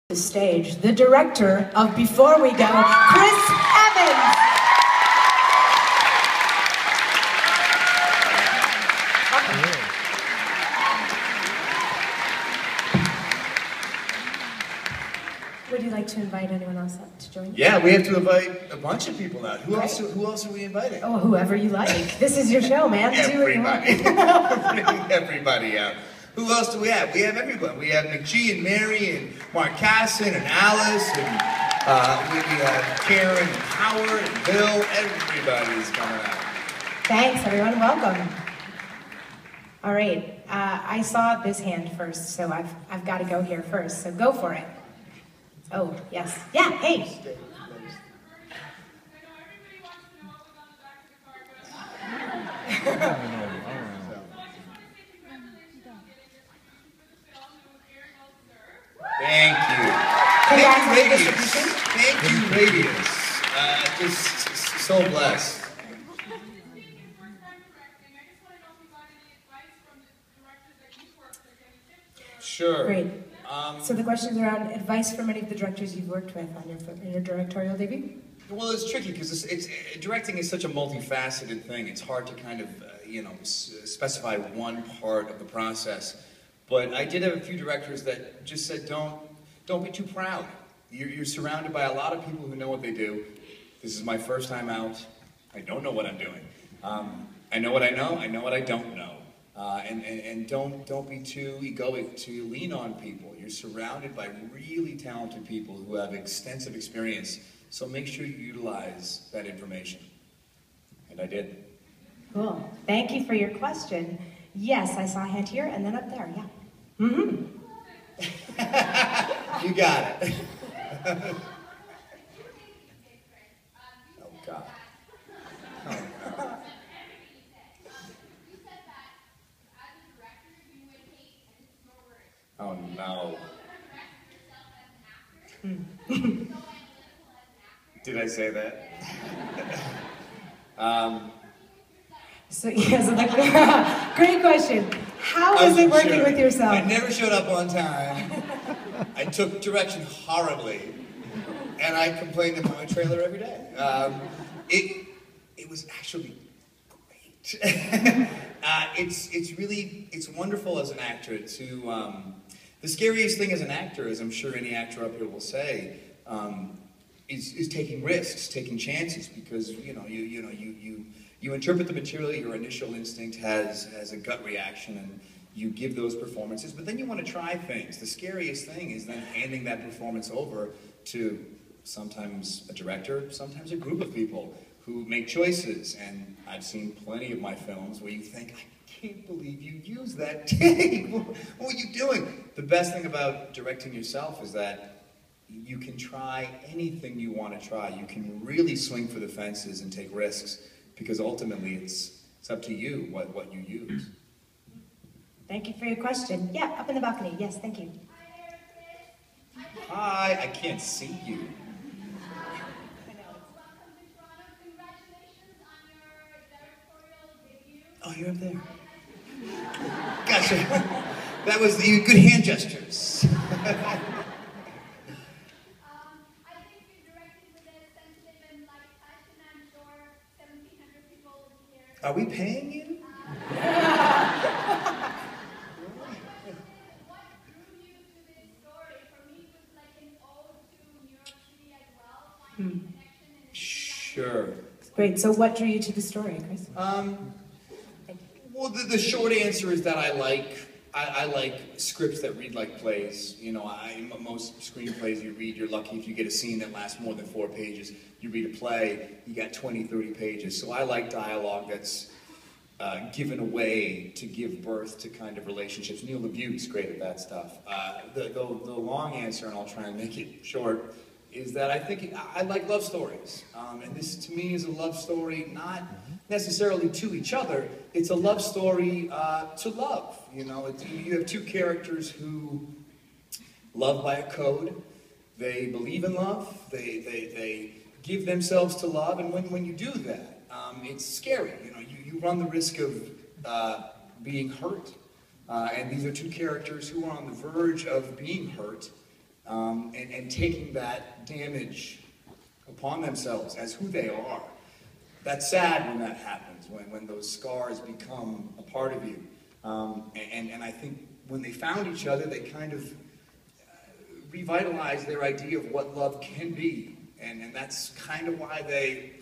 The stage, the director of Before We Go, Chris Evans. Would you like to invite anyone else up to join you? Yeah, we have to invite a bunch of people out. Who else are we inviting? Oh, whoever you like. This is your show, man. Everybody. Bring everybody out. Who else do we have? We have everyone. We have McGee and Mary and Mark Casson and Alice and we have Karen and Howard and Bill. Everybody's coming out. Thanks, everyone. Welcome. All right. I saw this hand first, so I've got to go here first. So go for it. Oh, yes. Yeah, hey. Thank you. Thank you, Radius. Just so blessed. Sure. Great. So the question's around advice from any of the directors you've worked with on your directorial debut? Well, it's tricky because directing is such a multifaceted thing. It's hard to kind of, specify one part of the process. But I did have a few directors that just said, don't be too proud. You're surrounded by a lot of people who know what they do. This is my first time out. I don't know what I'm doing. I know what I know what I don't know. And don't be too egoic to lean on people. You're surrounded by really talented people who have extensive experience, so make sure you utilize that information. And I did. Cool. Thank you for your question. Yes, I saw a hand here and then up there, yeah. Mm-hmm. You got it. Oh, God. Oh, no. Oh, no. Did I say that? Great question. How is it working with yourself? I never showed up on time. I took direction horribly. And I complained about my trailer every day. It was actually great. It's wonderful as an actor to, the scariest thing as an actor, as I'm sure any actor up here will say, is taking risks, taking chances, because you interpret the material, your initial instinct has a gut reaction, and you give those performances, but then you want to try things. The scariest thing is then handing that performance over to sometimes a director, sometimes a group of people who make choices. And I've seen plenty of my films where you think, I can't believe you used that take. What were you doing? The best thing about directing yourself is that you can try anything you want to try. You can really swing for the fences and take risks, because ultimately it's up to you what you use. Thank you for your question. Yeah, up in the balcony. Yes, thank you. Hi, I can't see you. Oh, you're up there. Gotcha. That was the good hand gestures. Are we paying you? Sure. Great. So what drew you to the story, Chris? Well, the short answer is that I like scripts that read like plays. Most screenplays you read, you're lucky if you get a scene that lasts more than 4 pages. You read a play, you got 20, 30 pages. So I like dialogue that's given away to give birth to kind of relationships. Neil LaBute's great at that stuff. The long answer, and I'll try and make it short, is that I think I like love stories. And this, to me, is a love story not necessarily to each other. It's a love story to love. You have two characters who love by a code. They believe in love. They give themselves to love. And when you do that, it's scary. You run the risk of being hurt. And these are two characters who are on the verge of being hurt. and taking that damage upon themselves as who they are. That's sad when that happens, when those scars become a part of you. And I think when they found each other, they kind of revitalized their idea of what love can be. And that's kind of why they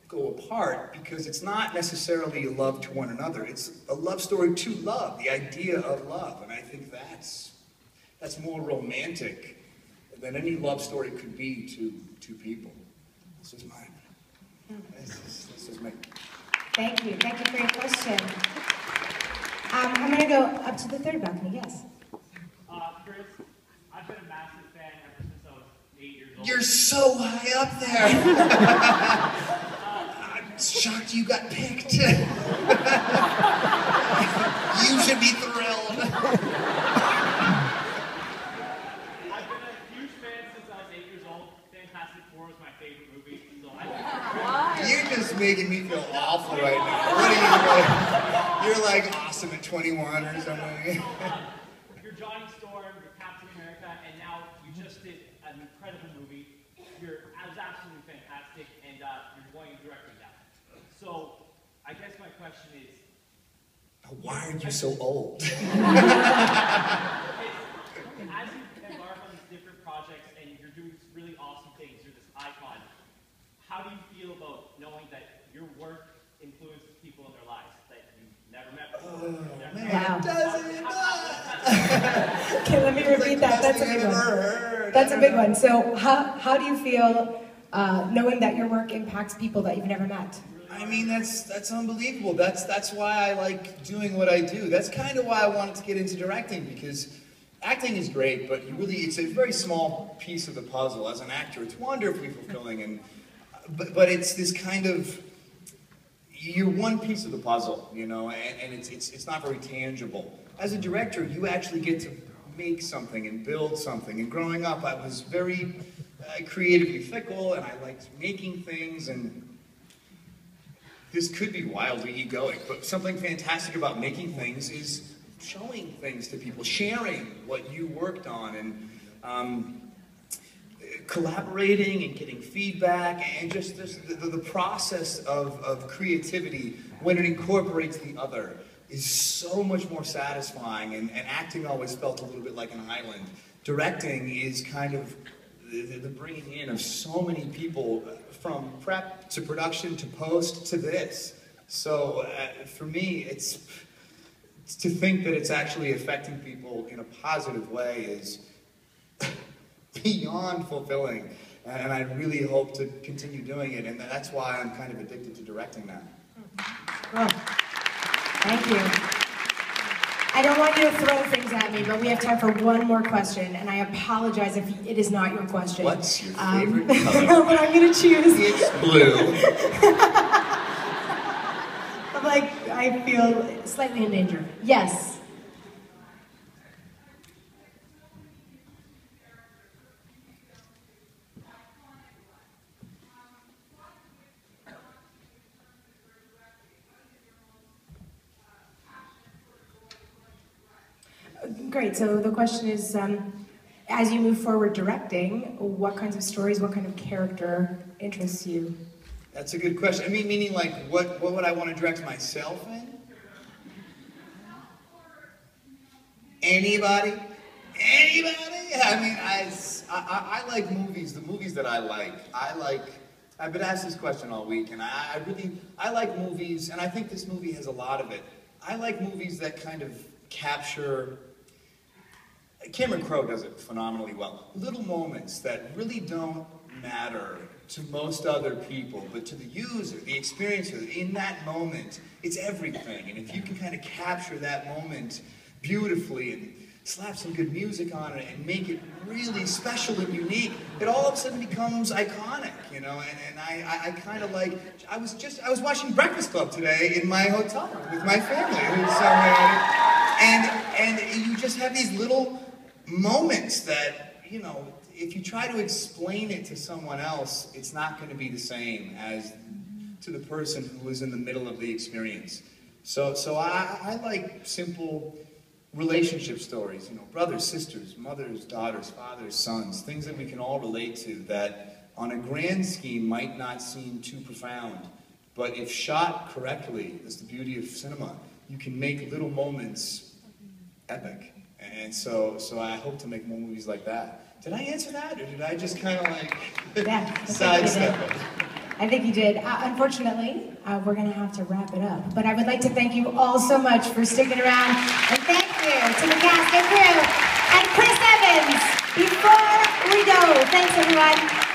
go apart, because it's not necessarily a love to one another. It's a love story to love, the idea of love. And I think that's more romantic than any love story could be to two people. This is mine. This is me. Thank you for your question. I'm going to go up to the third balcony, yes. Chris, I've been a massive fan ever since I was 8 years old. You're so high up there. I'm shocked you got picked. You should be thrilled. I've been a huge fan since I was 8 years old. Fantastic Four was my favorite movie. So You're just making me feel awful right now. What are you like? You're like awesome at 21 or something. You're Johnny Storm, you're Captain America, and now you just did an incredible movie. It was absolutely fantastic, and you're going to direct it now. So, I guess my question is, Why are you so old? as you embark on these different projects and you're doing really awesome things, you're this icon, how do you feel about knowing that your work influences people in their lives that you've never met before? Wow. Doesn't Okay, let me repeat that. That's a big one. That's a big one. So how do you feel knowing that your work impacts people that you've never met? I mean, that's unbelievable. That's why I like doing what I do. That's kind of why I wanted to get into directing, because acting is great, but it's a very small piece of the puzzle. As an actor, it's wonderfully fulfilling, and but it's this kind of, you're one piece of the puzzle, you know, and it's not very tangible. As a director, you actually get to make something and build something. And growing up, I was very creatively fickle, and I liked making things, and this could be wildly egoic, but something fantastic about making things is showing things to people, sharing what you worked on, and collaborating and getting feedback, and just the process of creativity when it incorporates the other is so much more satisfying, and acting always felt a little bit like an island. Directing is kind of the bringing in of so many people, from prep to production to post to this. So for me, it's to think that it's actually affecting people in a positive way is beyond fulfilling, and I really hope to continue doing it, and that's why I'm kind of addicted to directing now. Well, thank you. I don't want you to throw things at me, but we have time for one more question, and I apologize if it is not your question. What's your favorite color? But I'm going to choose. It's blue. I'm like, I feel slightly in danger. Yes. Great, so the question is, as you move forward directing, what kinds of stories, what kind of character interests you? That's a good question. I mean, meaning like, what would I want to direct myself in? Anybody? Anybody? I mean, I like movies, the movies that I like. I've been asked this question all week, and I like movies, and I think this movie has a lot of it. I like movies that kind of capture, Cameron Crowe does it phenomenally well, little moments that really don't matter to most other people, but to the user, the experiencer, in that moment, it's everything. And if you can kind of capture that moment beautifully and slap some good music on it and make it really special and unique, it all of a sudden becomes iconic, you know. And I kind of like, I was watching Breakfast Club today in my hotel room with my family. And you just have these little moments that, you know, if you try to explain it to someone else, it's not going to be the same as to the person who was in the middle of the experience. So I like simple relationship stories, brothers, sisters, mothers, daughters, fathers, sons, things that we can all relate to that on a grand scheme might not seem too profound, but if shot correctly, that's the beauty of cinema, you can make little moments epic. And so I hope to make more movies like that. Did I answer that, or did I just kind of sidestep it? I think you did. Unfortunately, we're going to have to wrap it up. But I would like to thank you all so much for sticking around. And thank you to the cast and crew. And Chris Evans, before we go. Thanks, everyone.